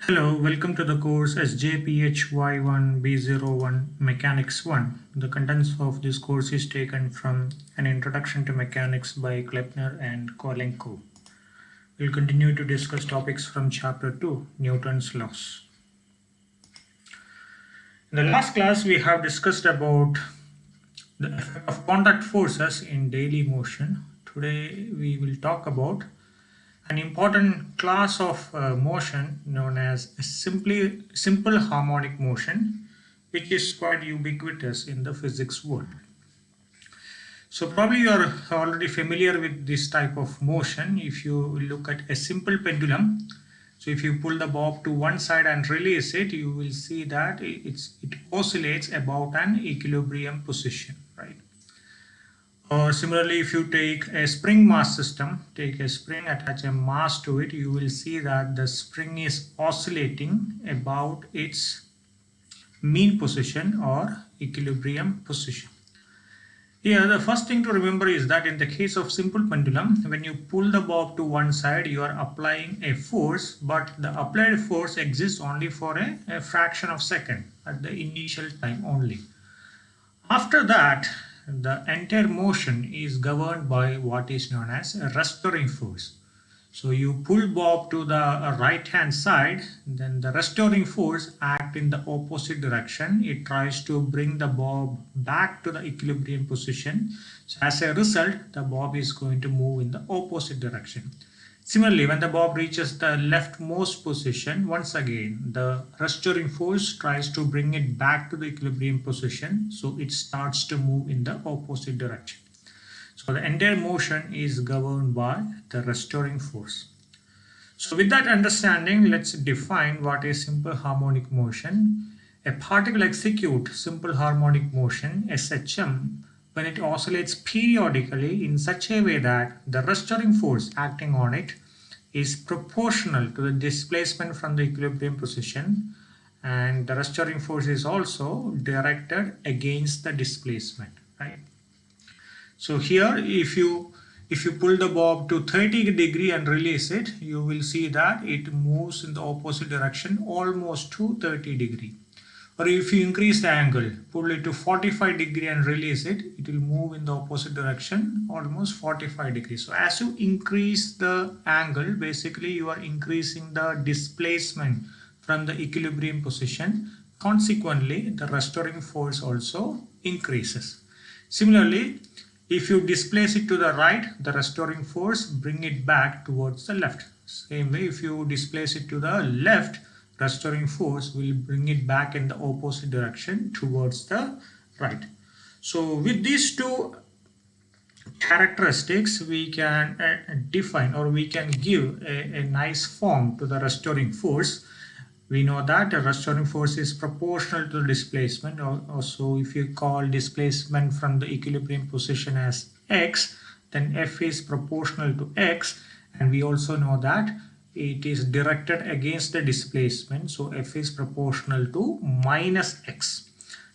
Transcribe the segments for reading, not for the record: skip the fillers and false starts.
Hello, welcome to the course SJPHY1B01 Mechanics 1. The contents of this course is taken from An Introduction to Mechanics by Klepner and Kolenko. We'll continue to discuss topics from Chapter 2, Newton's Laws. In the last class, we have discussed about the effect of contact forces in daily motion. Today, we will talk about an important class of motion known as a simple harmonic motion, which is quite ubiquitous in the physics world. So probably you are already familiar with this type of motion. If you look at a simple pendulum, so if you pull the bob to one side and release it, you will see that it oscillates about an equilibrium position, right? Or similarly, if you take a spring mass system, take a spring, attach a mass to it, you will see that the spring is oscillating about its mean position or equilibrium position. Here, the first thing to remember is that in the case of simple pendulum, when you pull the bob to one side, you are applying a force, but the applied force exists only for a fraction of a second at the initial time only. After that, the entire motion is governed by what is known as a restoring force. So you pull bob to the right hand side, then the restoring force acts in the opposite direction. It tries to bring the bob back to the equilibrium position. So as a result, the bob is going to move in the opposite direction. Similarly, when the bob reaches the leftmost position, once again, the restoring force tries to bring it back to the equilibrium position, so it starts to move in the opposite direction. So the entire motion is governed by the restoring force. So with that understanding, let's define what is simple harmonic motion. A particle executes simple harmonic motion, SHM, when it oscillates periodically in such a way that the restoring force acting on it is proportional to the displacement from the equilibrium position, and the restoring force is also directed against the displacement, right? So here, if you pull the bob to 30 degree and release it, you will see that it moves in the opposite direction almost to 30 degree. Or if you increase the angle, pull it to 45 degree and release it, it will move in the opposite direction almost 45 degrees. So as you increase the angle, basically you are increasing the displacement from the equilibrium position. Consequently, the restoring force also increases. Similarly, if you displace it to the right, the restoring force bring it back towards the left. Same way, if you displace it to the left, restoring force will bring it back in the opposite direction towards the right. So with these two characteristics, we can define, or we can give a nice form to the restoring force. We know that a restoring force is proportional to the displacement. Also, if you call displacement from the equilibrium position as x, then F is proportional to x, and we also know that it is directed against the displacement, so F is proportional to minus x.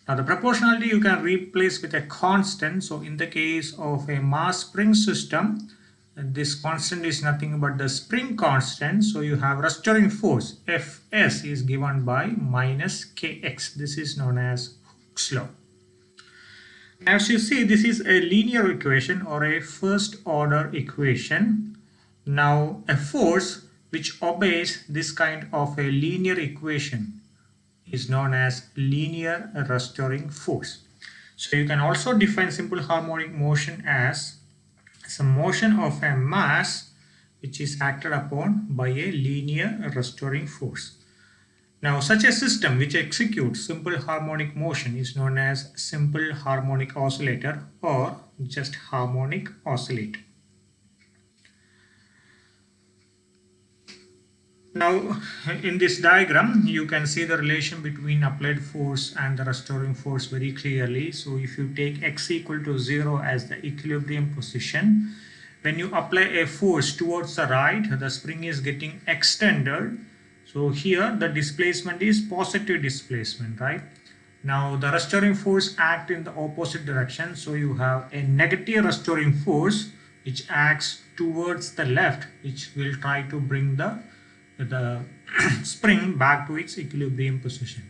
Now the proportionality you can replace with a constant. So in the case of a mass spring system, this constant is nothing but the spring constant. So you have restoring force Fs is given by minus kx. This is known as Hooke's law. As you see, this is a linear equation or a first order equation. Now a force which obeys this kind of a linear equation is known as linear restoring force. So you can also define simple harmonic motion as some motion of a mass which is acted upon by a linear restoring force. Now such a system which executes simple harmonic motion is known as simple harmonic oscillator or just harmonic oscillator. Now in this diagram you can see the relation between applied force and the restoring force very clearly. So if you take x equal to 0 as the equilibrium position, when you apply a force towards the right, the spring is getting extended. So here the displacement is positive displacement, right? Now the restoring force acts in the opposite direction, so you have a negative restoring force which acts towards the left, which will try to bring the the spring back to its equilibrium position.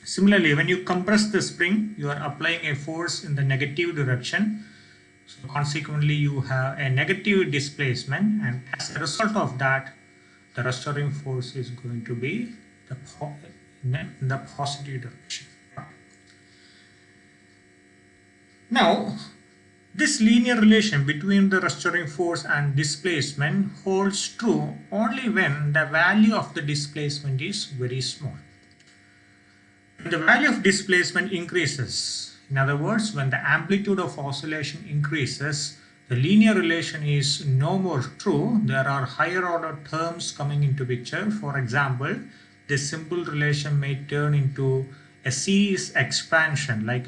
Similarly, when you compress the spring, you are applying a force in the negative direction. So consequently, you have a negative displacement, and as a result of that, the restoring force is going to be in the positive direction. Now, this linear relation between the restoring force and displacement holds true only when the value of the displacement is very small. When the value of displacement increases, in other words, when the amplitude of oscillation increases, the linear relation is no more true. There are higher order terms coming into picture. For example, this simple relation may turn into a series expansion like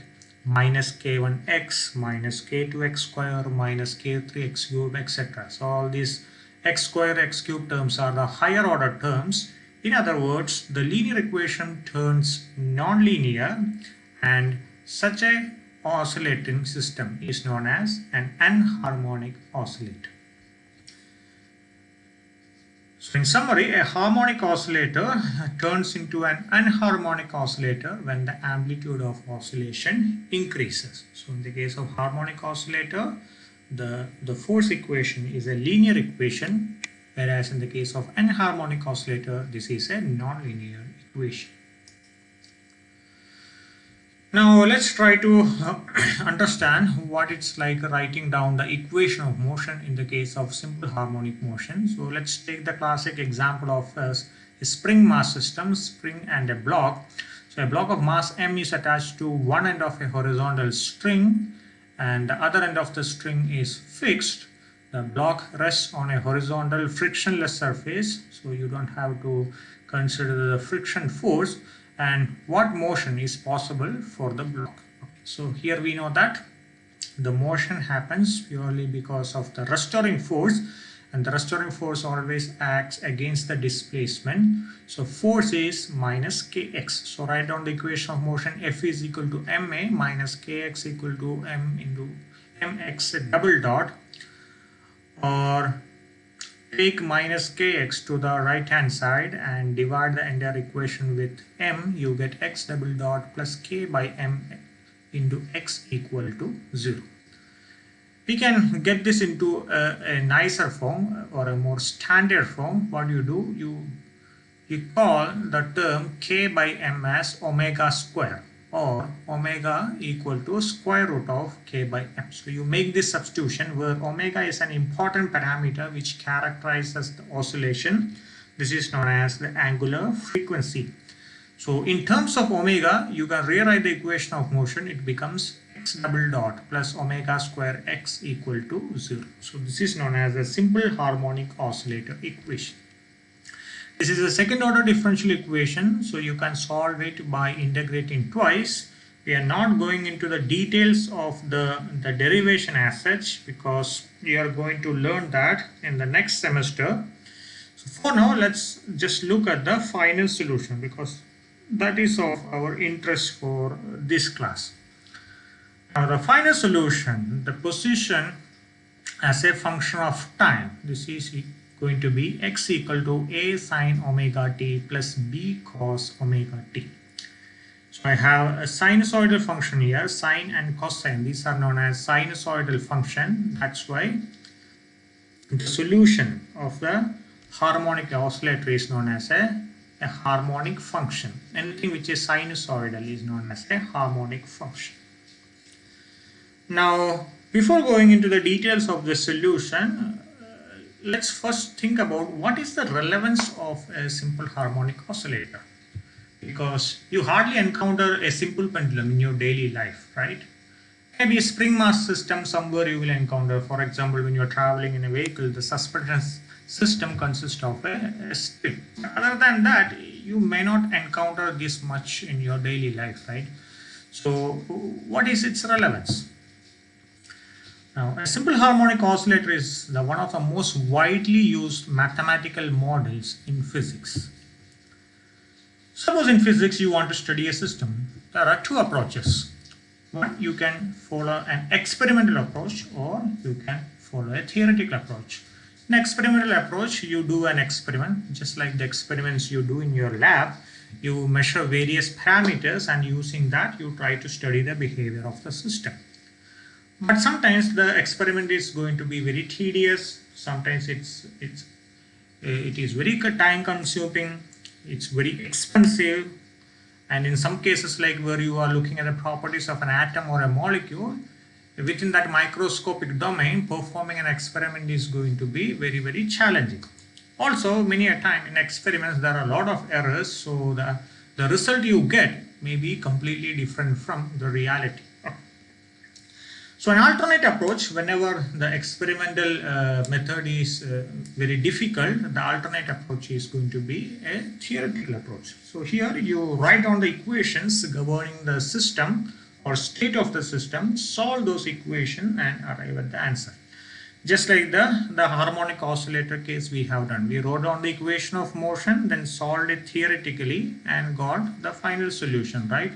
minus k1x minus k2x square minus k3x cube, etc. So all these x square x cube terms are the higher order terms. In other words, the linear equation turns non-linear, and such a oscillating system is known as an anharmonic oscillator. So in summary, a harmonic oscillator turns into an anharmonic oscillator when the amplitude of oscillation increases. So in the case of harmonic oscillator, the force equation is a linear equation, whereas in the case of anharmonic oscillator, this is a non-linear equation. Now let's try to understand what it's like writing down the equation of motion in the case of simple harmonic motion. So let's take the classic example of a spring mass system, spring and a block. So a block of mass m is attached to one end of a horizontal string, and the other end of the string is fixed. The block rests on a horizontal frictionless surface, so you don't have to consider the friction force. And what motion is possible for the block. So here we know that the motion happens purely because of the restoring force, and the restoring force always acts against the displacement. So force is minus kx. So write down the equation of motion: F is equal to ma minus kx equal to m into mx double dot, or take minus kx to the right hand side and divide the entire equation with m. You get x double dot plus k by m into x equal to 0. We can get this into a nicer form or a more standard form. What you do, you call the term k by m as omega square, or omega equal to square root of k by m. So you make this substitution where omega is an important parameter which characterizes the oscillation. This is known as the angular frequency. So in terms of omega, you can rewrite the equation of motion. It becomes x double dot plus omega square x equal to 0. So this is known as a simple harmonic oscillator equation. This is a second order differential equation, so you can solve it by integrating twice. We are not going into the details of the derivation as such, because we are going to learn that in the next semester. So for now, let's just look at the final solution, because that is of our interest for this class. Now the final solution, the position as a function of time, this is going to be x equal to a sine omega t plus b cos omega t. So I have a sinusoidal function here, sine and cosine. These are known as sinusoidal function. That's why the solution of the harmonic oscillator is known as a harmonic function. Anything which is sinusoidal is known as a harmonic function. Now, before going into the details of the solution, let's first think about what is the relevance of a simple harmonic oscillator, because you hardly encounter a simple pendulum in your daily life, right? Maybe a spring mass system somewhere you will encounter. For example, when you're traveling in a vehicle, the suspension system consists of a spring. Other than that, you may not encounter this much in your daily life, right? So what is its relevance? Now, a simple harmonic oscillator is one of the most widely used mathematical models in physics. Suppose in physics you want to study a system. There are two approaches. One, you can follow an experimental approach, or you can follow a theoretical approach. In experimental approach, you do an experiment, just like the experiments you do in your lab. You measure various parameters and using that you try to study the behavior of the system. But sometimes the experiment is going to be very tedious. Sometimes it is very time consuming. It's very expensive. And in some cases, like where you are looking at the properties of an atom or a molecule, within that microscopic domain, performing an experiment is going to be very, very challenging. Also, many a time in experiments, there are a lot of errors. So the result you get may be completely different from the reality. So an alternate approach, whenever the experimental method is very difficult, the alternate approach is going to be a theoretical approach. So here you write down the equations governing the system or state of the system, solve those equations and arrive at the answer. Just like the harmonic oscillator case we have done. We wrote down the equation of motion, then solved it theoretically and got the final solution, right?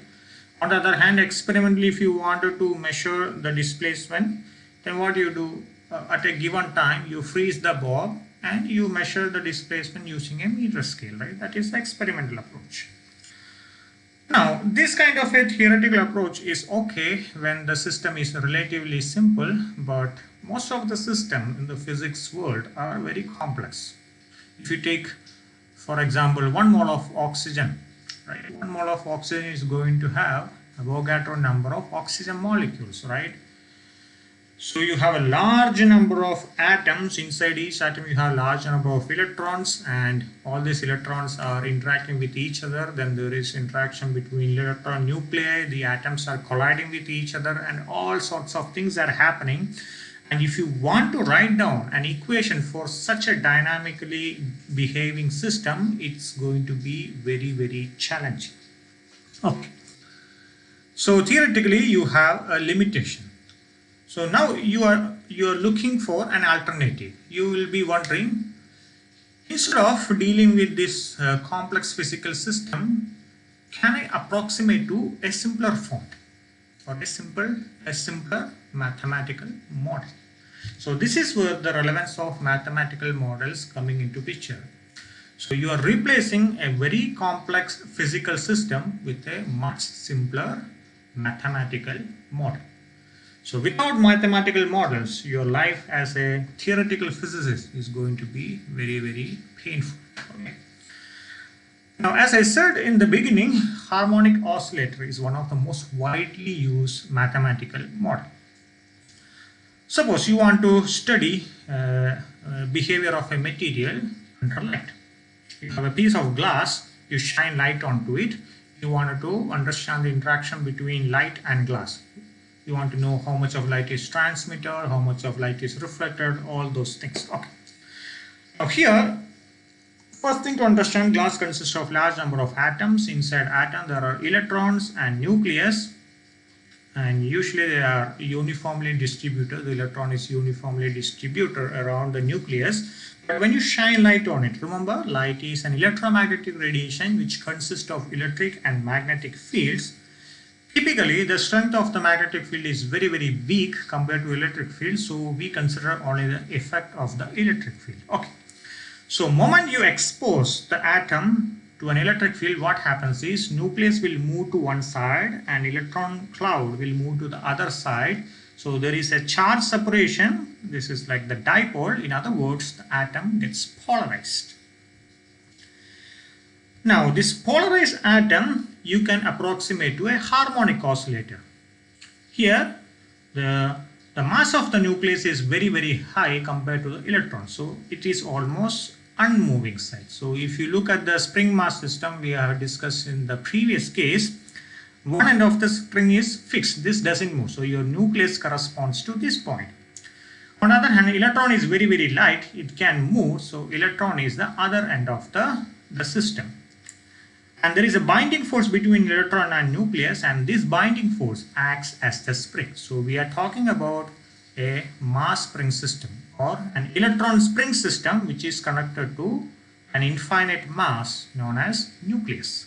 On the other hand, experimentally, if you wanted to measure the displacement, then what you do at a given time, you freeze the bob and you measure the displacement using a meter scale, right? That is the experimental approach. Now, this kind of a theoretical approach is okay when the system is relatively simple, but most of the systems in the physics world are very complex. If you take, for example, 1 mole of oxygen, right? 1 mole of oxygen is going to have a Avogadro number of oxygen molecules, right? So you have a large number of atoms. Inside each atom you have a large number of electrons, and all these electrons are interacting with each other. Then there is interaction between electron nuclei, the atoms are colliding with each other, and all sorts of things are happening. And if you want to write down an equation for such a dynamically behaving system, it's going to be very, very challenging. Okay. So theoretically, you have a limitation. So now you are looking for an alternative. You will be wondering, instead of dealing with this complex physical system, can I approximate to a simpler form or a simpler mathematical model? So this is where the relevance of mathematical models coming into picture. So you are replacing a very complex physical system with a much simpler mathematical model. So without mathematical models, your life as a theoretical physicist is going to be very, very painful. Okay. Now, as I said in the beginning, harmonic oscillator is one of the most widely used mathematical models. Suppose you want to study behavior of a material under light. You have a piece of glass, you shine light onto it. You wanted to understand the interaction between light and glass. You want to know how much of light is transmitted, how much of light is reflected, all those things. Okay. Now here, first thing to understand, glass consists of large number of atoms. Inside atom there are electrons and nucleus, and usually they are uniformly distributed. The electron is uniformly distributed around the nucleus. But when you shine light on it, remember, light is an electromagnetic radiation which consists of electric and magnetic fields. Typically, the strength of the magnetic field is very, very weak compared to electric field. So we consider only the effect of the electric field. Okay. So moment you expose the atom to an electric field, what happens is nucleus will move to one side and electron cloud will move to the other side. So there is a charge separation. This is like the dipole. In other words, the atom gets polarized. Now this polarized atom you can approximate to a harmonic oscillator. Here the mass of the nucleus is very, very high compared to the electron. So it is almost unmoving side. So if you look at the spring mass system we have discussed in the previous case, one end of the spring is fixed. This doesn't move. So your nucleus corresponds to this point. On the other hand, electron is very, very light. It can move. So electron is the other end of the system. And there is a binding force between electron and nucleus, and this binding force acts as the spring. So we are talking about a mass spring system or an electron spring system which is connected to an infinite mass known as nucleus.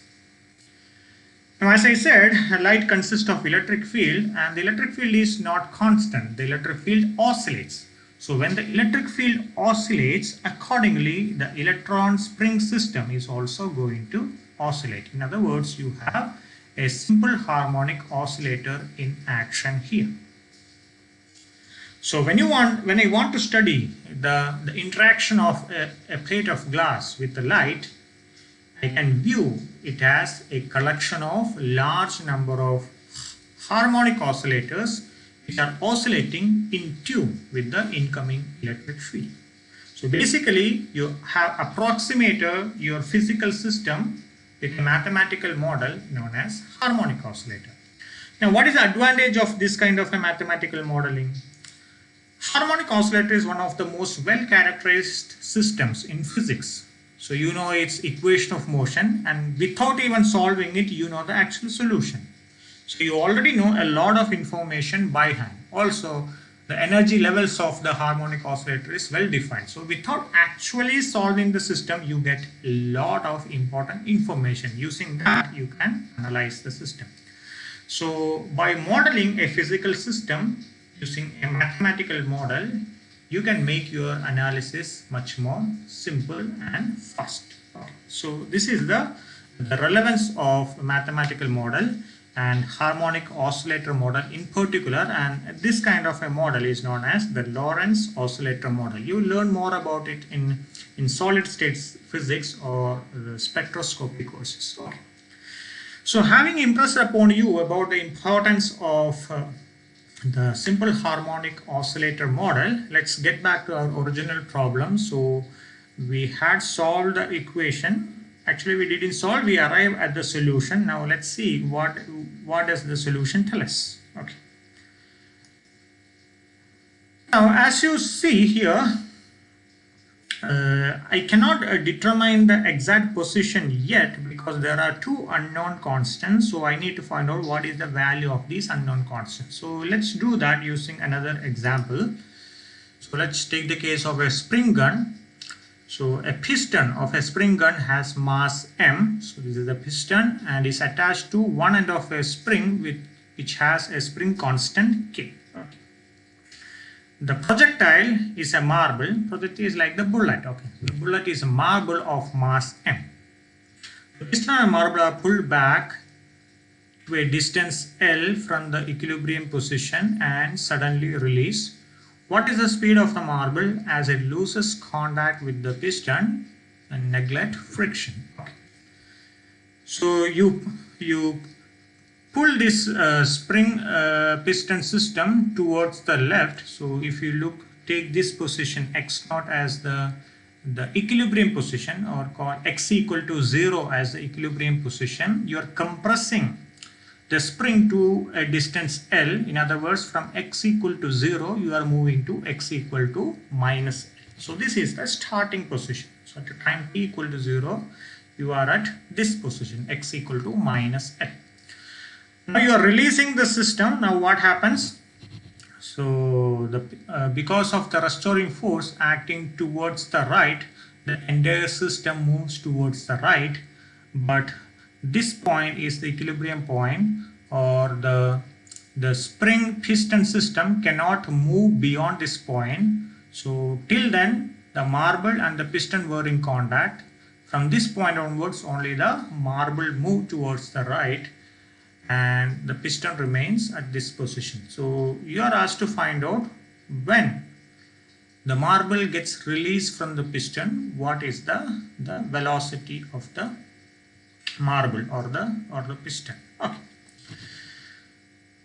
Now, as I said, light consists of electric field, and the electric field is not constant. The electric field oscillates. So when the electric field oscillates, accordingly the electron spring system is also going to oscillate. In other words, you have a simple harmonic oscillator in action here. So when I want to study the interaction of a plate of glass with the light, I can view it as a collection of large number of harmonic oscillators which are oscillating in tune with the incoming electric field. So basically you have approximated your physical system with a mathematical model known as harmonic oscillator. Now what is the advantage of this kind of a mathematical modeling? Harmonic oscillator is one of the most well characterized systems in physics. So you know its equation of motion, and without even solving it, you know the actual solution. So you already know a lot of information by hand. Also, the energy levels of the harmonic oscillator is well defined. So without actually solving the system, you get a lot of important information. Using that, you can analyze the system. So by modeling a physical system using a mathematical model, you can make your analysis much more simple and fast. Okay. So this is the relevance of mathematical model and harmonic oscillator model in particular, and this kind of a model is known as the Lorentz oscillator model. You learn more about it in solid state physics or the spectroscopy courses. Okay. So having impressed upon you about the importance of the simple harmonic oscillator model, let's get back to our original problem. So we had solved the equation. Actually we didn't solve, we arrived at the solution. Now let's see what does the solution tell us. Okay. Now as you see here, I cannot determine the exact position yet because there are two unknown constants. So I need to find out what is the value of these unknown constants. So let's do that using another example. So let's take the case of a spring gun. So a piston of a spring gun has mass m. So this is the piston and is attached to one end of a spring which has a spring constant k. Okay. The projectile is a marble. Projectile is like the bullet. Okay. The bullet is a marble of mass m. The piston and marble are pulled back to a distance L from the equilibrium position and suddenly released. What is the speed of the marble as it loses contact with the piston and neglect friction? Okay. So you pull this spring piston system towards the left. So if you take this position x0 as the equilibrium position, or call x equal to 0 as the equilibrium position, you are compressing the spring to a distance L. In other words, from x equal to 0, you are moving to x equal to minus L. So this is the starting position. So at the time t equal to 0, you are at this position, x equal to minus L. Now you are releasing the system. Now what happens? So because of the restoring force acting towards the right, the entire system moves towards the right, but this point is the equilibrium point, or the spring piston system cannot move beyond this point. So till then the marble and the piston were in contact. From this point onwards only the marble moved towards the right and the piston remains at this position. So you are asked to find out when the marble gets released from the piston, what is the velocity of the marble or the piston. Okay.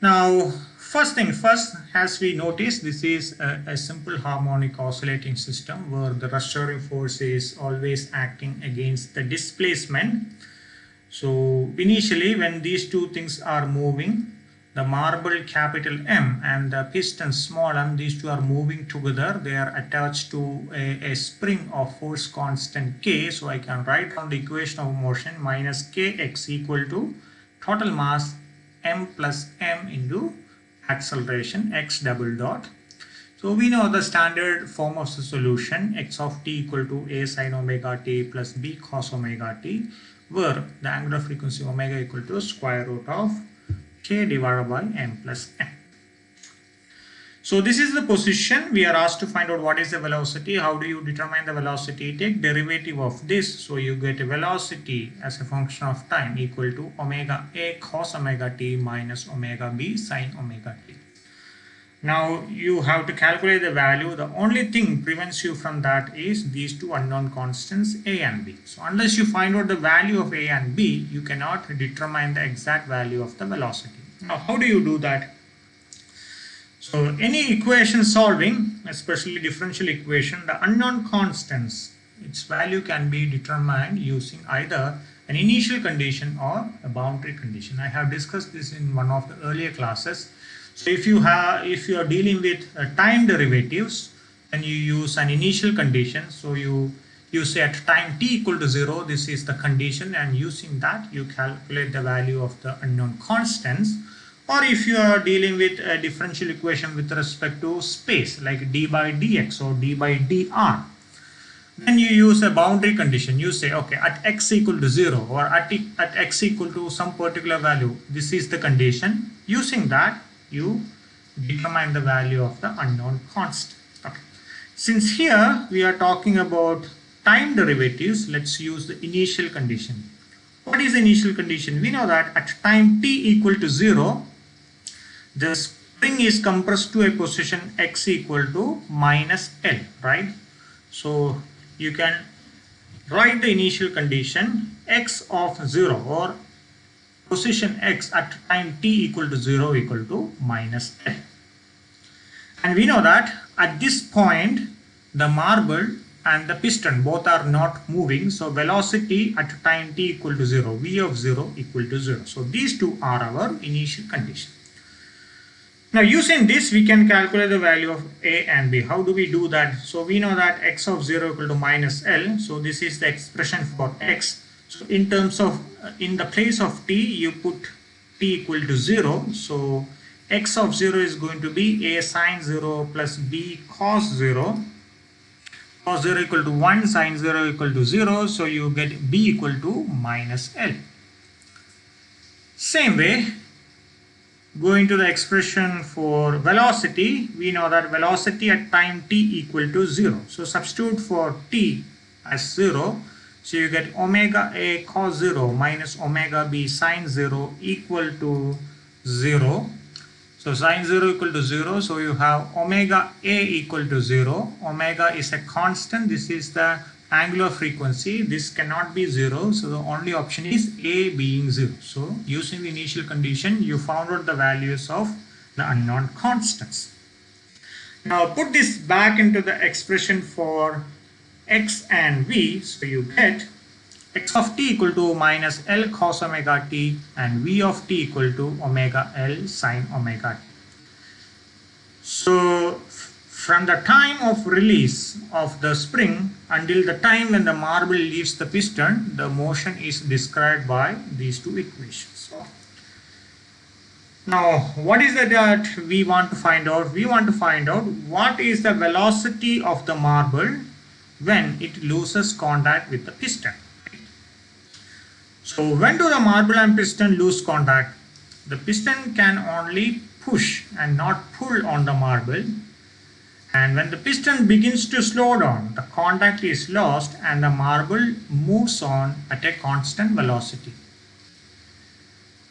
Now first thing first, as we notice, this is a simple harmonic oscillating system where the restoring force is always acting against the displacement. So initially when these two things are moving, the marble capital M and the piston small m, these two are moving together. They are attached to a spring of force constant K. So I can write down the equation of motion minus Kx equal to total mass m plus m into acceleration x double dot. So we know the standard form of the solution, x of t equal to a sin omega t plus b cos omega t, where the angular frequency omega equal to square root of k divided by m plus m. So this is the position. We are asked to find out what is the velocity. How do you determine the velocity? Take derivative of this. So you get a velocity as a function of time equal to omega a cos omega t minus omega b sin omega t. Now you have to calculate the value. The only thing prevents you from that is these two unknown constants a and b. So unless you find out the value of a and b, you cannot determine the exact value of the velocity. Now how do you do that? So any equation solving, especially differential equation, the unknown constants, its value can be determined using either an initial condition or a boundary condition. I have discussed this in one of the earlier classes. So if you are dealing with time derivatives, then you use an initial condition. So you say at time t equal to 0, this is the condition, and using that you calculate the value of the unknown constants. Or if you are dealing with a differential equation with respect to space, like d by dx or d by dr, then you use a boundary condition. You say, okay, at x equal to 0 or at x equal to some particular value, this is the condition. Using that, you determine the value of the unknown constant. Okay. Since here we are talking about time derivatives, let's use the initial condition. What is the initial condition? We know that at time t equal to 0, the spring is compressed to a position x equal to minus L, right? So you can write the initial condition x of 0 or position x at time t equal to 0 equal to minus L. And we know that at this point the marble and the piston both are not moving, so velocity at time t equal to 0, v of 0 equal to 0. So these two are our initial condition. Now using this we can calculate the value of a and b. How do we do that? So we know that x of 0 equal to minus L. So this is the expression for x. So in terms of, in the place of t, you put t equal to 0. So x of 0 is going to be a sine 0 plus b cos 0. Cos 0 equal to 1, sine 0 equal to 0. So you get b equal to minus L. Same way, going to the expression for velocity, we know that velocity at time t equal to 0. So substitute for t as 0. So you get omega a cos 0 minus omega b sine 0 equal to 0. So sine 0 equal to 0. So you have omega a equal to 0. Omega is a constant. This is the angular frequency. This cannot be 0. So the only option is a being 0. So using the initial condition, you found out the values of the unknown constants. Now put this back into the expression for x and v. So you get x of t equal to minus L cos omega t and v of t equal to omega L sin omega t. So from the time of release of the spring until the time when the marble leaves the piston, the motion is described by these two equations. Now, what is it that we want to find out? We want to find out what is the velocity of the marble when it loses contact with the piston. So when do the marble and piston lose contact? The piston can only push and not pull on the marble. And when the piston begins to slow down, the contact is lost and the marble moves on at a constant velocity.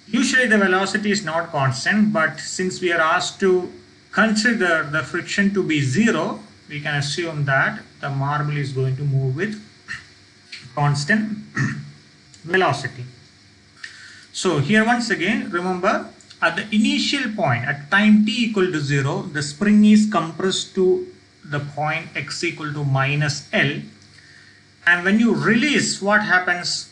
Usually the velocity is not constant, but since we are asked to consider the friction to be 0, we can assume that the marble is going to move with constant velocity. So here once again, remember, at the initial point, at time t equal to 0, the spring is compressed to the point x equal to minus L. And when you release, what happens?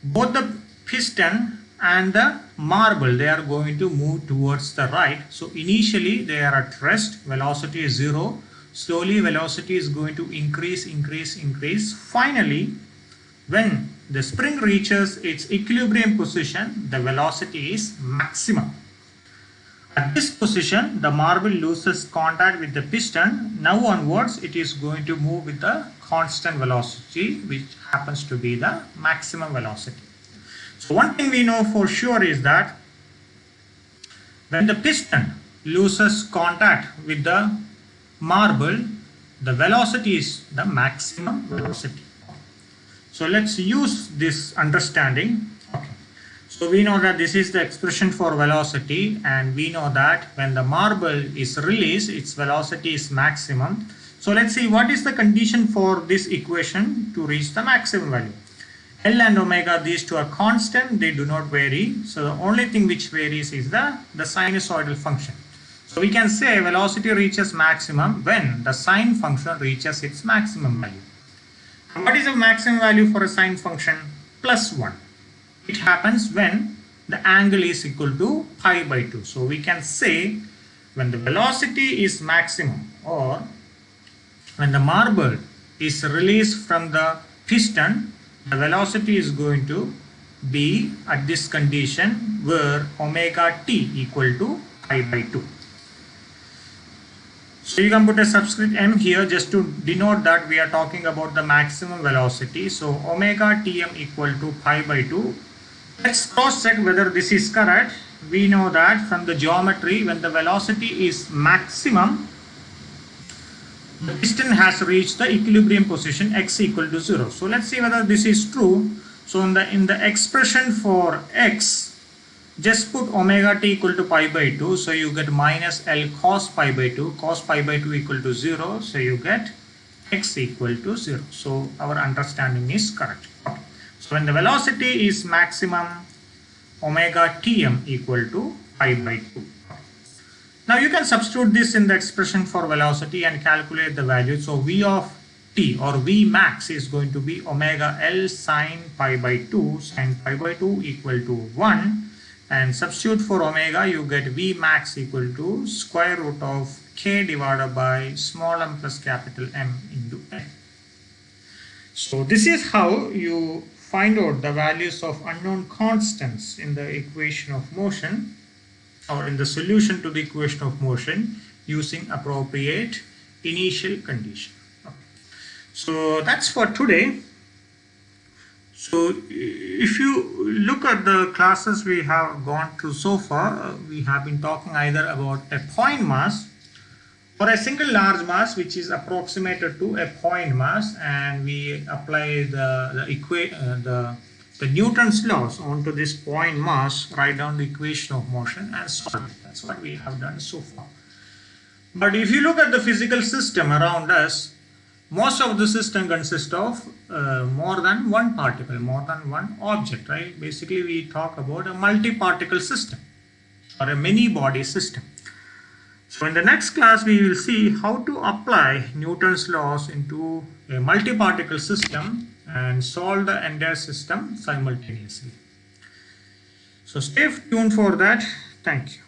Both the piston and the marble, they are going to move towards the right. So initially they are at rest, velocity is 0. Slowly velocity is going to increase. Finally, when the spring reaches its equilibrium position, the velocity is maximum. At this position, the marble loses contact with the piston. Now onwards, it is going to move with the constant velocity, which happens to be the maximum velocity. So one thing we know for sure is that when the piston loses contact with the marble, the velocity is the maximum velocity. So let's use this understanding. Okay. So we know that this is the expression for velocity, and we know that when the marble is released, its velocity is maximum. So let's see what is the condition for this equation to reach the maximum value. L and omega, these two are constant, they do not vary. So the only thing which varies is the sinusoidal function. So we can say velocity reaches maximum when the sine function reaches its maximum value. And what is the maximum value for a sine function? Plus 1. It happens when the angle is equal to pi by 2. So we can say when the velocity is maximum, or when the marble is released from the piston, the velocity is going to be at this condition where omega t equal to pi by 2. So you can put a subscript m here just to denote that we are talking about the maximum velocity. So omega tm equal to pi by 2. Let's cross check whether this is correct. We know that from the geometry, when the velocity is maximum, the piston has reached the equilibrium position x equal to 0. So let's see whether this is true. So in the expression for x, just put omega t equal to pi by 2. So you get minus L cos pi by 2. Cos pi by 2 equal to 0. So you get x equal to 0. So our understanding is correct. Okay. So when the velocity is maximum, omega tm equal to pi by 2. Now you can substitute this in the expression for velocity and calculate the value. So v of t or v max is going to be omega L sine pi by 2. Sine pi by 2 equal to 1. And substitute for omega, you get v max equal to square root of k divided by small m plus capital M into n. So this is how you find out the values of unknown constants in the equation of motion, or in the solution to the equation of motion, using appropriate initial condition. Okay. So that's for today. So if you look at the classes we have gone through so far, we have been talking either about a point mass or a single large mass which is approximated to a point mass, and we apply the Newton's laws onto this point mass, write down the equation of motion and solve it. That's what we have done so far. But if you look at the physical system around us, most of the system consists of more than one particle, more than one object, right? Basically, we talk about a multi-particle system or a many-body system. So in the next class, we will see how to apply Newton's laws into a multi-particle system and solve the entire system simultaneously. So stay tuned for that. Thank you.